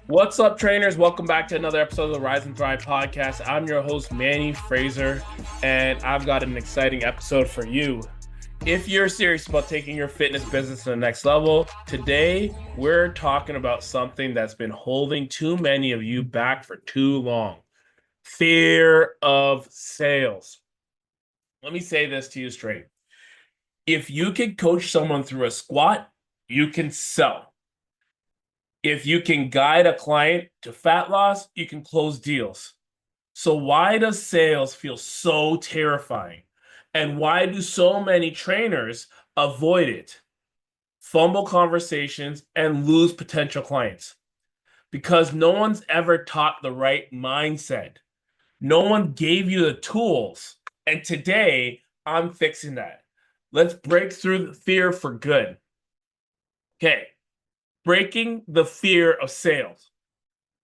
What's up, trainers? Welcome back to another episode of the Rise and Thrive podcast. I'm your host, Manny Fraser, and I've got an exciting episode for you. If you're serious about taking your fitness business to the next level, today we're talking about something that's been holding too many of you back for too long: fear of sales. Let me say this to you straight. If you can coach someone through a squat, you can sell. If you can guide a client to fat loss, you can close deals. So why does sales feel so terrifying? And why do so many trainers avoid it, fumble conversations, and lose potential clients? Because no one's ever taught the right mindset. No one gave you the tools. And today, I'm fixing that. Let's break through the fear for good. Okay, breaking the fear of sales.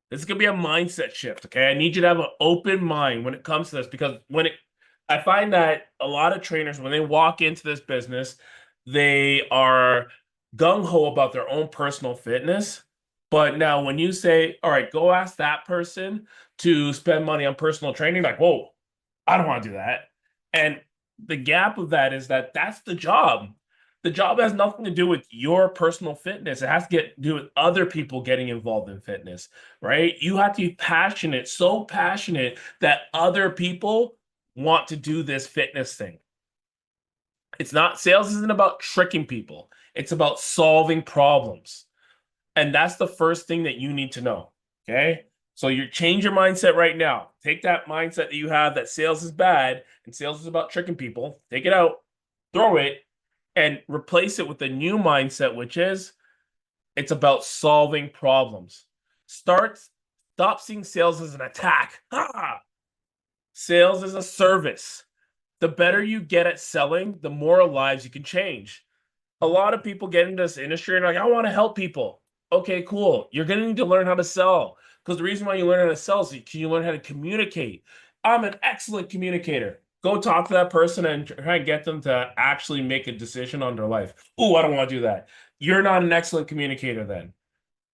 This is gonna be a mindset shift. Okay, I need you to have an open mind when it comes to this, because I find that a lot of trainers, when they walk into this business, they are gung ho about their own personal fitness. But now, when you say, "All right, go ask that person to spend money on personal training," like, whoa, I don't want to do that. And the gap of that is that that's the job. The job has nothing to do with your personal fitness. It has to do with other people getting involved in fitness, right? You have to be passionate, so passionate that other people want to do this fitness thing. It's not, sales isn't about tricking people. It's about solving problems. And that's the first thing that you need to know. Okay. So you change your mindset right now. Take that mindset that you have that sales is bad and sales is about tricking people, take it out, throw it, and replace it with a new mindset, which is it's about solving problems. Start Stop seeing sales as an attack. Sales is a service. The better you get at selling, the more lives you can change. A lot of people get into this industry and are like, I want to help people. Okay, cool. You're going to need to learn how to sell, because the reason why you learn how to sell is you learn how to communicate. I'm an excellent communicator. Go talk to that person and try and get them to actually make a decision on their life. Oh, I don't want to do that. You're not an excellent communicator then,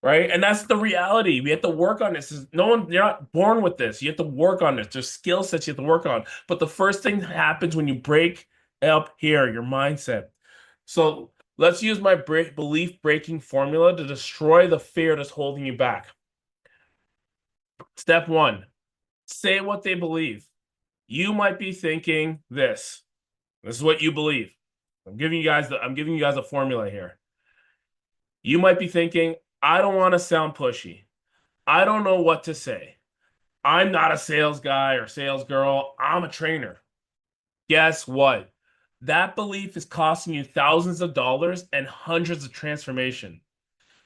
right? And that's the reality. We have to work on this. You're not born with this. You have to work on this. There's skill sets you have to work on. But the first thing that happens when you break up here, your mindset. So let's use my belief breaking formula to destroy the fear that's holding you back. Step one, say what they believe. You might be thinking this. This is what you believe. I'm giving you guys a formula here. You might be thinking, I don't want to sound pushy. I don't know what to say. I'm not a sales guy or sales girl. I'm a trainer. Guess what? That belief is costing you thousands of dollars and hundreds of transformation.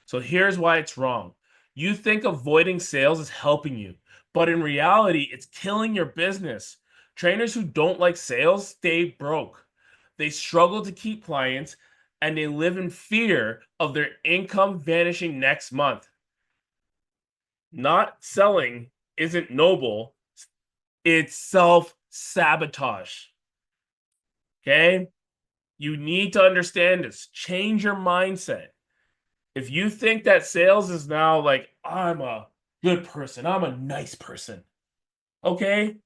So here's why it's wrong. You think avoiding sales is helping you, but in reality, it's killing your business. Trainers who don't like sales stay broke. They struggle to keep clients, and they live in fear of their income vanishing next month. Not selling isn't noble, it's self sabotage. Okay? You need to understand this. Change your mindset. If you think that sales is now like, I'm a good person, I'm a nice person, okay,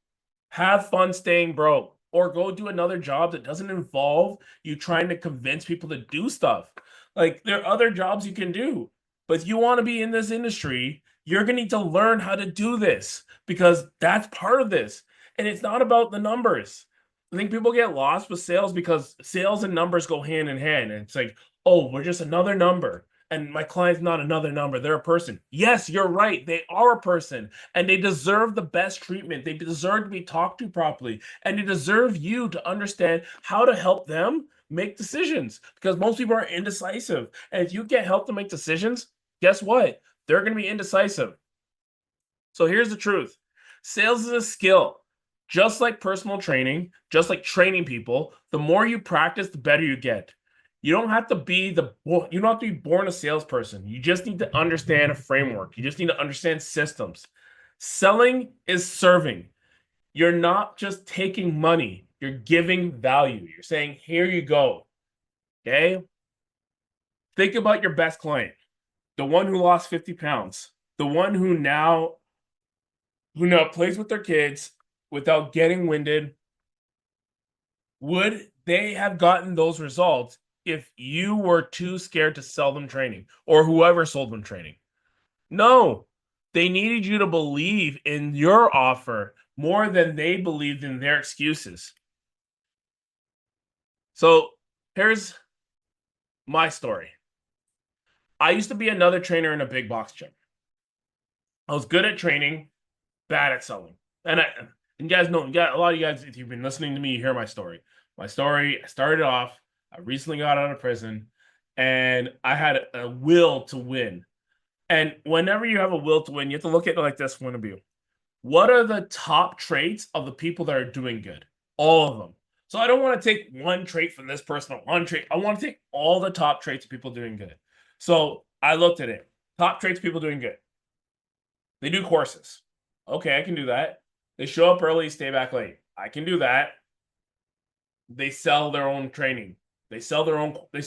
have fun staying broke, or go do another job that doesn't involve you trying to convince people to do stuff. Like, there are other jobs you can do, but if you want to be in this industry, you're going to need to learn how to do this, because that's part of this. And it's not about the numbers. I think people get lost with sales because sales and numbers go hand in hand. And it's like, oh, we're just another number. And my client's not another number. They're a person. Yes, you're right. They are a person, and they deserve the best treatment. They deserve to be talked to properly, and they deserve you to understand how to help them make decisions, because most people are indecisive. And if you can't help them make decisions, guess what? They're going to be indecisive. So here's the truth: sales is a skill. Just like personal training, just like training people, the more you practice, the better you get. You don't have to be you don't have to be born a salesperson. You just need to understand a framework. You just need to understand systems. Selling is serving. You're not just taking money, you're giving value. You're saying, here you go. Okay? Think about your best client, the one who lost 50 pounds. the one who now plays with their kids without getting winded, would they have gotten those results if you were too scared to sell them training or whoever sold them training? No, they needed you to believe in your offer more than they believed in their excuses. So here's my story. I used to be another trainer in a big box gym. I was good at training, bad at selling. And you guys know, a lot of you guys, if you've been listening to me, you hear my story. My story, I started off, I recently got out of prison, and I had a will to win. And whenever you have a will to win, you have to look at it like this point of view. What are the top traits of the people that are doing good? All of them. So I don't want to take one trait from this person or one trait. I want to take all the top traits of people doing good. So I looked at it. Top traits of people doing good. They do courses. Okay, I can do that. They show up early, stay back late. I can do that. They sell their own training. They sell their own, they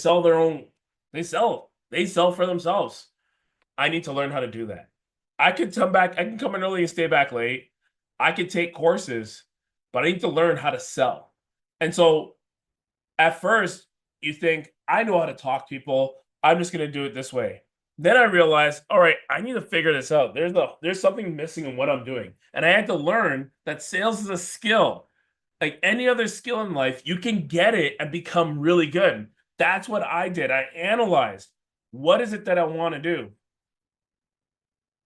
sell for themselves. I need to learn how to do that. I can come in early and stay back late. I could take courses, but I need to learn how to sell. And so at first, you think, I know how to talk to people. I'm just going to do it this way. Then I realized, all right, I need to figure this out. There's something missing in what I'm doing. And I had to learn that sales is a skill. Like any other skill in life, you can get it and become really good. That's what I did. I analyzed, what is it that I want to do?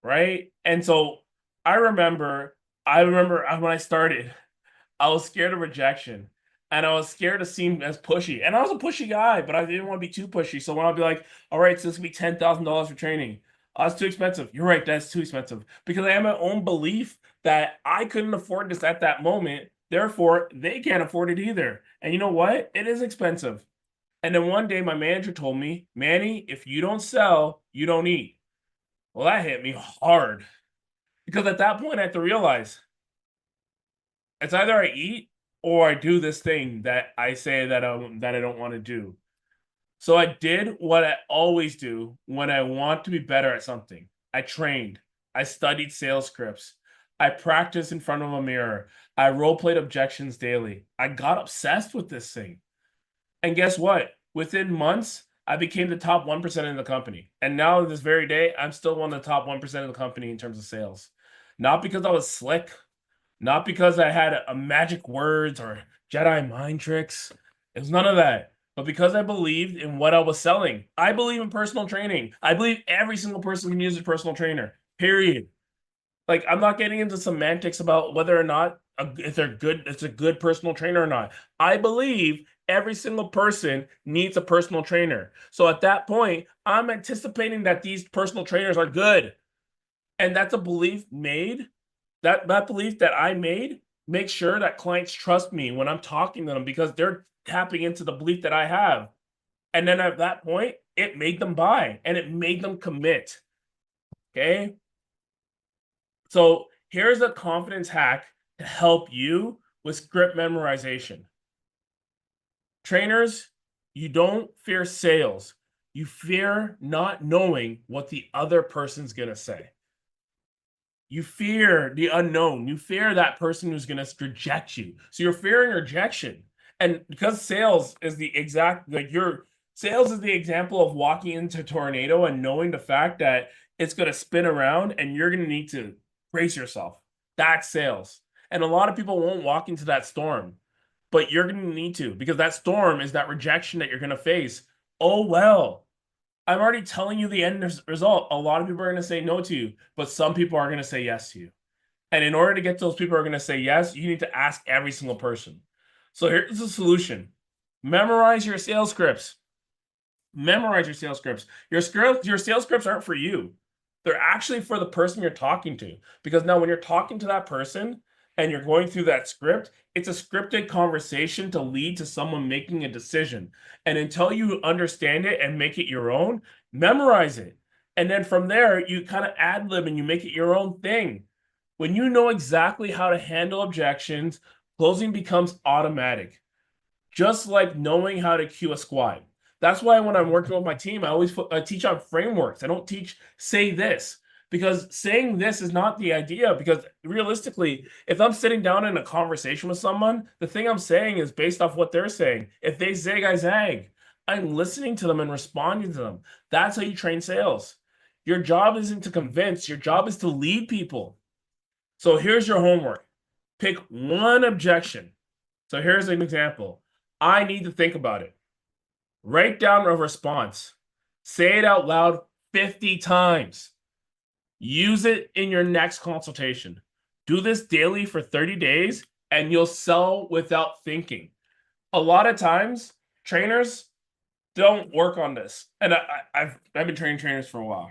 Right? And so I remember when I started, I was scared of rejection and I was scared to seem as pushy. And I was a pushy guy, but I didn't want to be too pushy. So when I'll be like, all right, so this will be $10,000 for training. Oh, that's too expensive. You're right, that's too expensive. Because I have my own belief that I couldn't afford this at that moment. Therefore, they can't afford it either. And you know what? It is expensive. And then one day my manager told me, Manny, if you don't sell, you don't eat. Well, that hit me hard because at that point I have to realize it's either I eat or I do this thing that I say that I don't want to do. So I did what I always do when I want to be better at something. I trained. I studied sales scripts. I practiced in front of a mirror. I role played objections daily. I got obsessed with this thing. And guess what? Within months, I became the top 1% in the company. And now, this very day, I'm still one of the top 1% of the company in terms of sales. Not because I was slick, not because I had a magic words or Jedi mind tricks. It was none of that. But because I believed in what I was selling. I believe in personal training. I believe every single person can use a personal trainer, period. Like, I'm not getting into semantics about whether or not if they're good, it's a good personal trainer or not. I believe every single person needs a personal trainer. So at that point, I'm anticipating that these personal trainers are good. And that's a belief made. That belief that I made makes sure that clients trust me when I'm talking to them because they're tapping into the belief that I have. And then at that point, it made them buy and it made them commit. Okay. So here's a confidence hack to help you with script memorization. Trainers, you don't fear sales. You fear not knowing what the other person's going to say. You fear the unknown. You fear that person who's going to reject you. So you're fearing rejection. And because sales is the exact, like your sales is the example of walking into a tornado and knowing the fact that it's going to spin around and you're going to need to brace yourself. That's sales. And a lot of people won't walk into that storm, but you're going to need to because that storm is that rejection that you're going to face. Oh, well, I'm already telling you the end result. A lot of people are going to say no to you, but some people are going to say yes to you. And in order to get those people who are going to say yes, you need to ask every single person. So here's the solution. Memorize your sales scripts. Memorize your sales scripts. Your sales scripts aren't for you. They're actually for the person you're talking to. Because now when you're talking to that person and you're going through that script, it's a scripted conversation to lead to someone making a decision. And until you understand it and make it your own, memorize it. And then from there, you kind of ad lib and you make it your own thing. When you know exactly how to handle objections, closing becomes automatic. Just like knowing how to cue a squad. That's why when I'm working with my team, I teach on frameworks. I don't teach say this Because saying this is not the idea, because realistically, if I'm sitting down in a conversation with someone, the thing I'm saying is based off what they're saying. If they zag, I zag. I'm listening to them and responding to them. That's how you train sales. Your job isn't to convince, your job is to lead people. So here's your homework. Pick one objection. So here's an example. I need to think about it. Write down a response. Say it out loud 50 times. Use it in your next consultation. Do this daily for 30 days and you'll sell without thinking. A lot of times, trainers don't work on this. And I've been training trainers for a while.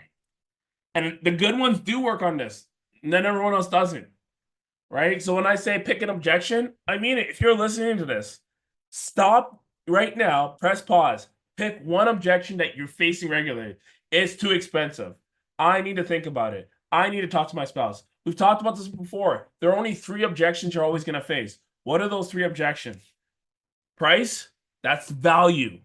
And the good ones do work on this. And then everyone else doesn't. Right? So when I say pick an objection, I mean it. If you're listening to this, stop right now, press pause. Pick one objection that you're facing regularly. It's too expensive. I need to think about it. I need to talk to my spouse. We've talked about this before. There are only 3 objections you're always going to face. What are those 3 objections? Price, that's value.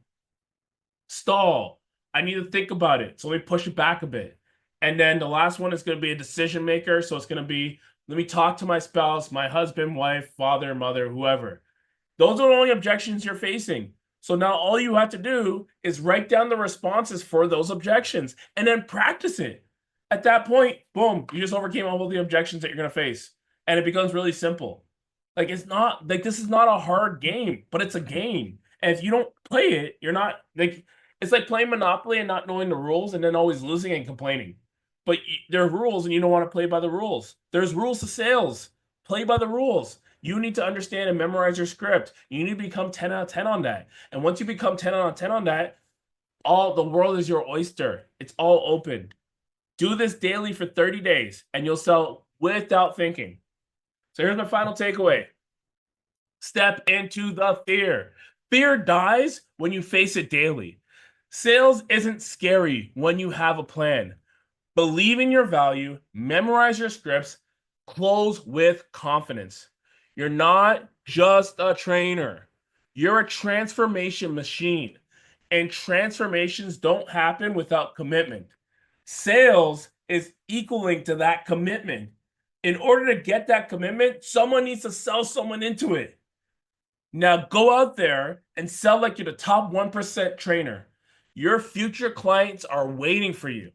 Stall, I need to think about it. So let me push it back a bit. And then the last one is going to be a decision maker. So it's going to be, let me talk to my spouse, my husband, wife, father, mother, whoever. Those are the only objections you're facing. So now all you have to do is write down the responses for those objections and then practice it. At that point, boom, you just overcame all of the objections that you're going to face. And it becomes really simple. Like, it's not like, this is not a hard game, but it's a game. And if you don't play it, you're not like, it's like playing Monopoly and not knowing the rules and then always losing and complaining. But there are rules and you don't want to play by the rules. There's rules to sales. Play by the rules. You need to understand and memorize your script. You need to become 10 out of 10 on that. And once you become 10 out of 10 on that, all the world is your oyster. It's all open. Do this daily for 30 days and you'll sell without thinking. So here's my final takeaway. Step into the fear. Fear dies when you face it daily. Sales isn't scary when you have a plan. Believe in your value, memorize your scripts, close with confidence. You're not just a trainer. You're a transformation machine. And transformations don't happen without commitment. Sales is equaling to that commitment. In order to get that commitment, someone needs to sell someone into it. Now go out there and sell like you're the top 1% trainer. Your future clients are waiting for you.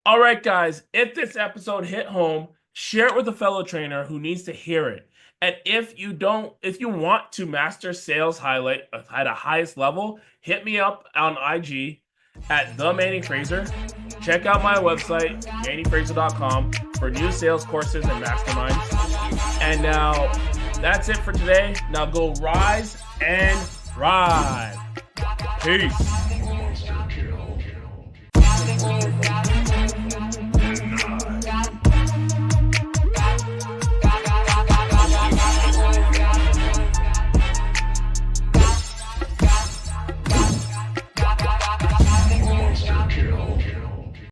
All right, guys, if this episode hit home, share it with a fellow trainer who needs to hear it. And if you want to master sales highlight at a highest level, hit me up on IG at the Manny Fraser. Check out my website, mannyfraser.com, for new sales courses and masterminds. And now that's it for today. Now go rise and thrive. Peace.